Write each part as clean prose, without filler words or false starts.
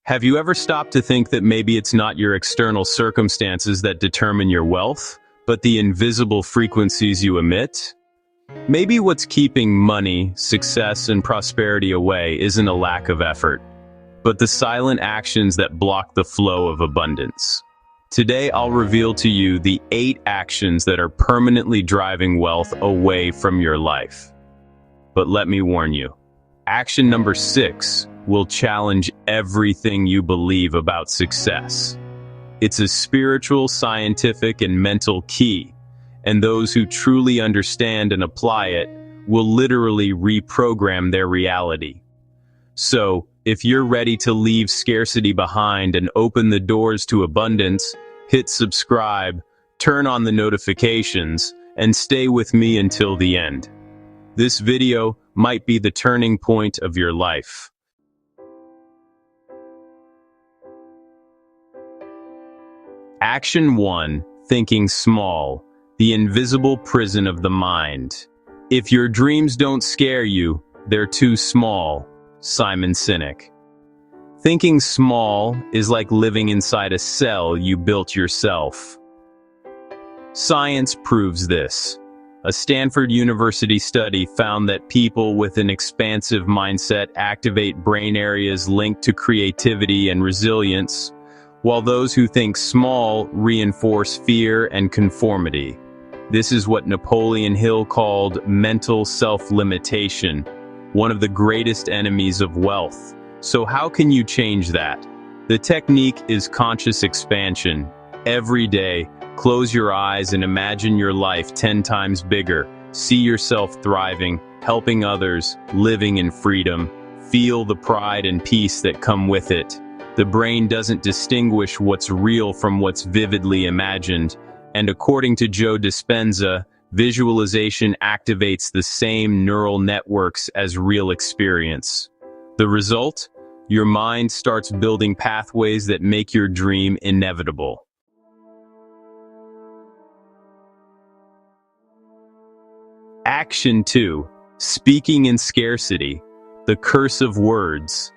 Have you ever stopped to think that maybe it's not your external circumstances that determine your wealth, but the invisible frequencies you emit? Maybe what's keeping money, success, and prosperity away isn't a lack of effort, but the silent actions that block the flow of abundance. Today, I'll reveal to you the 8 actions that are permanently driving wealth away from your life. But let me warn you, action number 6 will challenge everything you believe about success. It's a spiritual, scientific, and mental key, and those who truly understand and apply it will literally reprogram their reality. So, if you're ready to leave scarcity behind and open the doors to abundance, hit subscribe, turn on the notifications, and stay with me until the end. This video might be the turning point of your life. Action 1. Thinking small. The invisible prison of the mind. If your dreams don't scare you, they're too small. Simon Sinek. Thinking small is like living inside a cell you built yourself. Science proves this. A Stanford University study found that people with an expansive mindset activate brain areas linked to creativity and resilience, while those who think small reinforce fear and conformity. This is what Napoleon Hill called mental self-limitation, one of the greatest enemies of wealth. So how can you change that? The technique is conscious expansion. Every day, close your eyes and imagine your life 10 times bigger. See yourself thriving, helping others, living in freedom. Feel the pride and peace that come with it. The brain doesn't distinguish what's real from what's vividly imagined, and according to Joe Dispenza, visualization activates the same neural networks as real experience. The result? Your mind starts building pathways that make your dream inevitable. Action 2. Speaking in scarcity. The curse of words.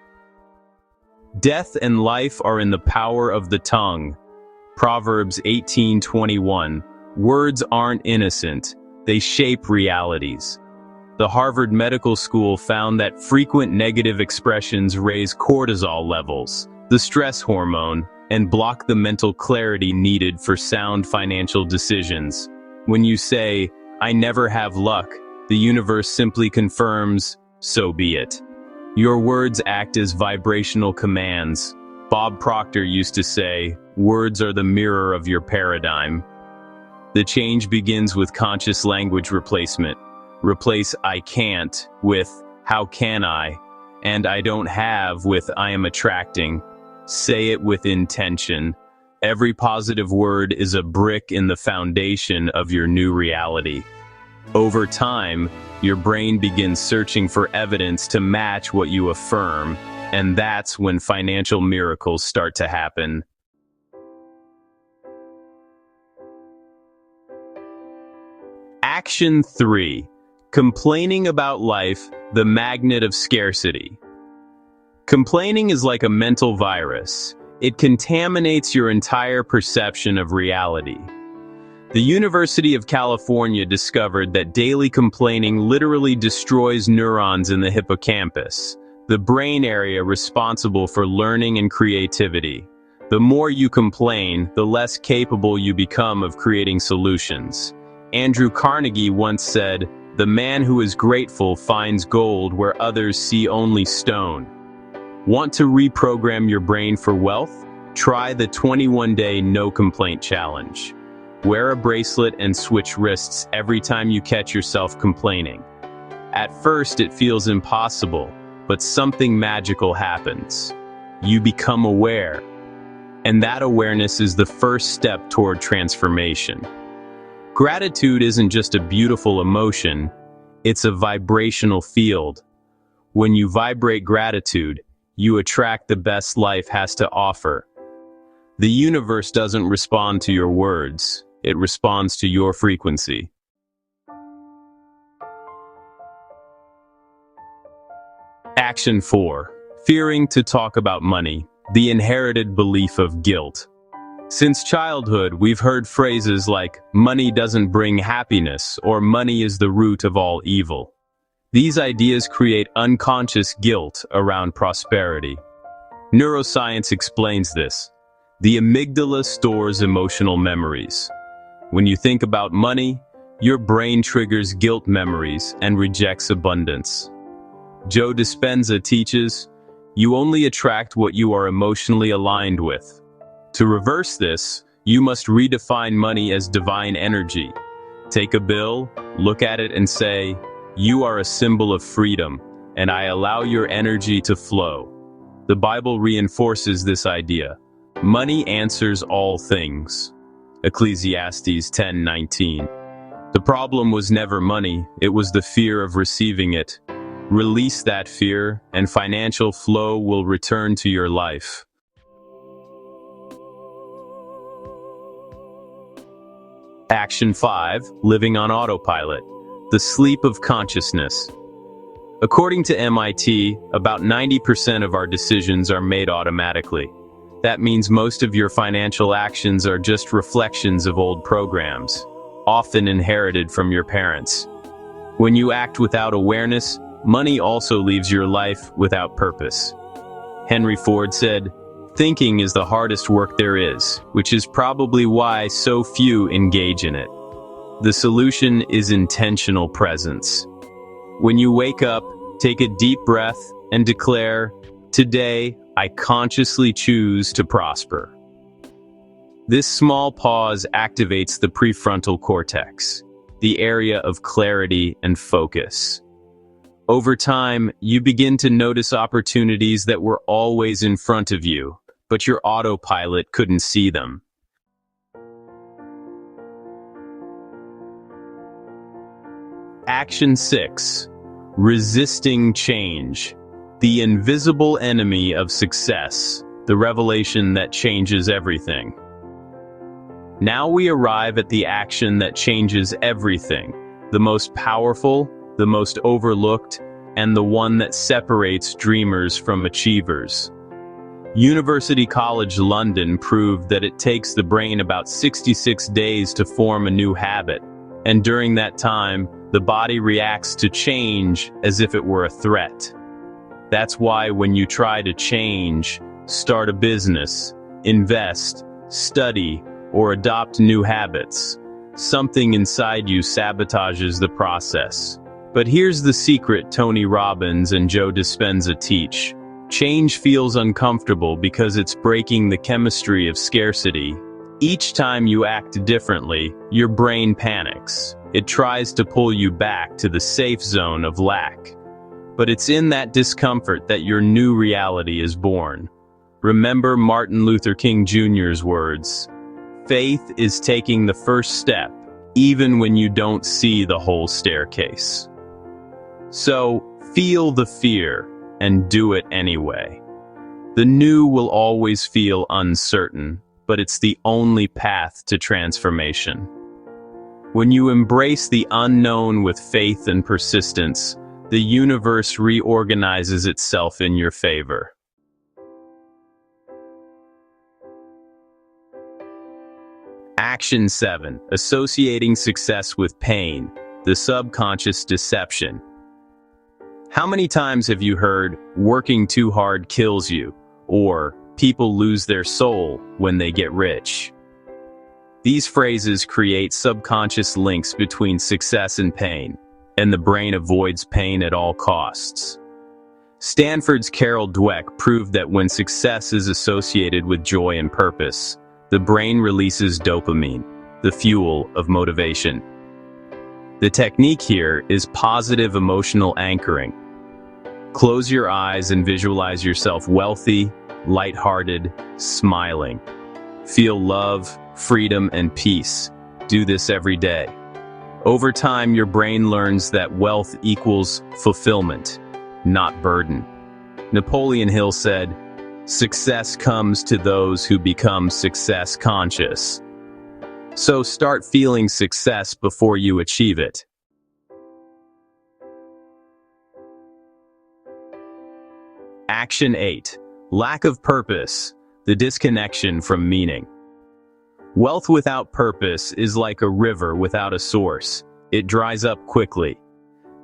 Death and life are in the power of the tongue. Proverbs 18:21. Words aren't innocent. They shape realities. The Harvard Medical School found that frequent negative expressions raise cortisol levels, the stress hormone, and block the mental clarity needed for sound financial decisions. When you say, "I never have luck," the universe simply confirms, "So be it." Your words act as vibrational commands. Bob Proctor used to say, "Words are the mirror of your paradigm." The change begins with conscious language replacement. Replace "I can't" with "How can I?" and "I don't have" with "I am attracting." Say it with intention. Every positive word is a brick in the foundation of your new reality. Over time, your brain begins searching for evidence to match what you affirm, and that's when financial miracles start to happen. Action 3. Complaining about life, the magnet of scarcity. Complaining is like a mental virus. It contaminates your entire perception of reality. The University of California discovered that daily complaining literally destroys neurons in the hippocampus, the brain area responsible for learning and creativity. The more you complain, the less capable you become of creating solutions. Andrew Carnegie once said, "The man who is grateful finds gold where others see only stone." Want to reprogram your brain for wealth? Try the 21-day no complaint challenge. Wear a bracelet and switch wrists every time you catch yourself complaining. At first, it feels impossible, but something magical happens. You become aware, and that awareness is the first step toward transformation. Gratitude isn't just a beautiful emotion, it's a vibrational field. When you vibrate gratitude, you attract the best life has to offer. The universe doesn't respond to your words. It responds to your frequency. Action 4. Fearing to talk about money. The inherited belief of guilt. Since childhood, we've heard phrases like, money doesn't bring happiness, or money is the root of all evil. These ideas create unconscious guilt around prosperity. Neuroscience explains this. The amygdala stores emotional memories. When you think about money, your brain triggers guilt memories and rejects abundance. Joe Dispenza teaches, you only attract what you are emotionally aligned with. To reverse this, you must redefine money as divine energy. Take a bill, look at it and say, you are a symbol of freedom, and I allow your energy to flow. The Bible reinforces this idea. Money answers all things. Ecclesiastes 10:19. The problem was never money, it was the fear of receiving it. Release that fear, and financial flow will return to your life. Action 5. Living on autopilot. The sleep of consciousness. According to MIT, about 90% of our decisions are made automatically. That means most of your financial actions are just reflections of old programs, often inherited from your parents. When you act without awareness, money also leaves your life without purpose. Henry Ford said, thinking is the hardest work there is, which is probably why so few engage in it. The solution is intentional presence. When you wake up, take a deep breath and declare, today, I consciously choose to prosper. This small pause activates the prefrontal cortex, the area of clarity and focus. Over time, you begin to notice opportunities that were always in front of you, but your autopilot couldn't see them. Action 6. Resisting change. The invisible enemy of success, the revelation that changes everything. Now we arrive at the action that changes everything, the most powerful, the most overlooked, and the one that separates dreamers from achievers. University College London proved that it takes the brain about 66 days to form a new habit, and during that time, the body reacts to change as if it were a threat. That's why when you try to change, start a business, invest, study, or adopt new habits, something inside you sabotages the process. But here's the secret Tony Robbins and Joe Dispenza teach. Change feels uncomfortable because it's breaking the chemistry of scarcity. Each time you act differently, your brain panics. It tries to pull you back to the safe zone of lack. But it's in that discomfort that your new reality is born. Remember Martin Luther King Jr.'s words, faith is taking the first step, even when you don't see the whole staircase. So, feel the fear and do it anyway. The new will always feel uncertain, but it's the only path to transformation. When you embrace the unknown with faith and persistence, the universe reorganizes itself in your favor. Action 7. Associating success with pain, the subconscious deception. How many times have you heard, working too hard kills you, or people lose their soul when they get rich? These phrases create subconscious links between success and pain, and the brain avoids pain at all costs. Stanford's Carol Dweck proved that when success is associated with joy and purpose, the brain releases dopamine, the fuel of motivation. The technique here is positive emotional anchoring. Close your eyes and visualize yourself wealthy, lighthearted, smiling. Feel love, freedom, and peace. Do this every day. Over time, your brain learns that wealth equals fulfillment, not burden. Napoleon Hill said, "Success comes to those who become success conscious." So start feeling success before you achieve it. Action 8. Lack of purpose, the disconnection from meaning. Wealth without purpose is like a river without a source. It dries up quickly.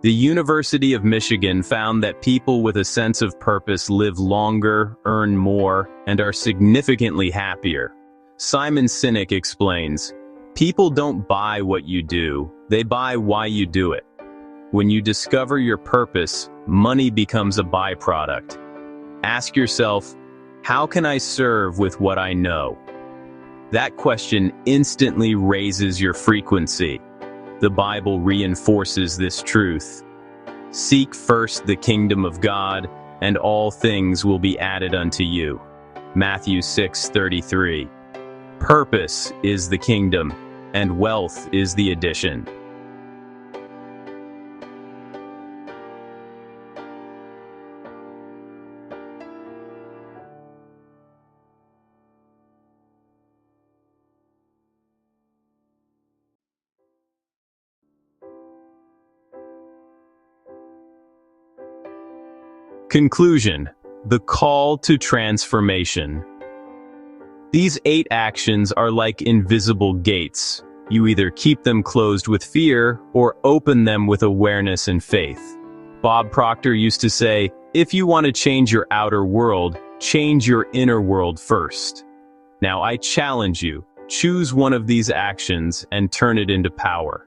The University of Michigan found that people with a sense of purpose live longer, earn more, and are significantly happier. Simon Sinek explains, "People don't buy what you do, they buy why you do it." When you discover your purpose, money becomes a byproduct. Ask yourself, how can I serve with what I know? That question instantly raises your frequency. The Bible reinforces this truth. Seek first the kingdom of God, and all things will be added unto you. Matthew 6:33. Purpose is the kingdom, and wealth is the addition. Conclusion: the call to transformation. These 8 actions are like invisible gates. You either keep them closed with fear or open them with awareness and faith. Bob Proctor used to say, if you want to change your outer world, change your inner world first. Now I challenge you, choose one of these actions and turn it into power.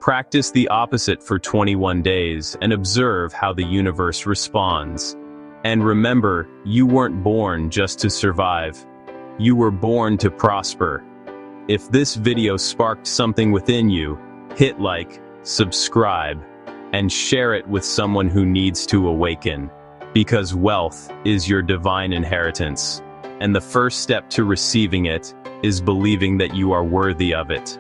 Practice the opposite for 21 days and observe how the universe responds. And remember, you weren't born just to survive. You were born to prosper. If this video sparked something within you, hit like, subscribe, and share it with someone who needs to awaken. Because wealth is your divine inheritance, and the first step to receiving it is believing that you are worthy of it.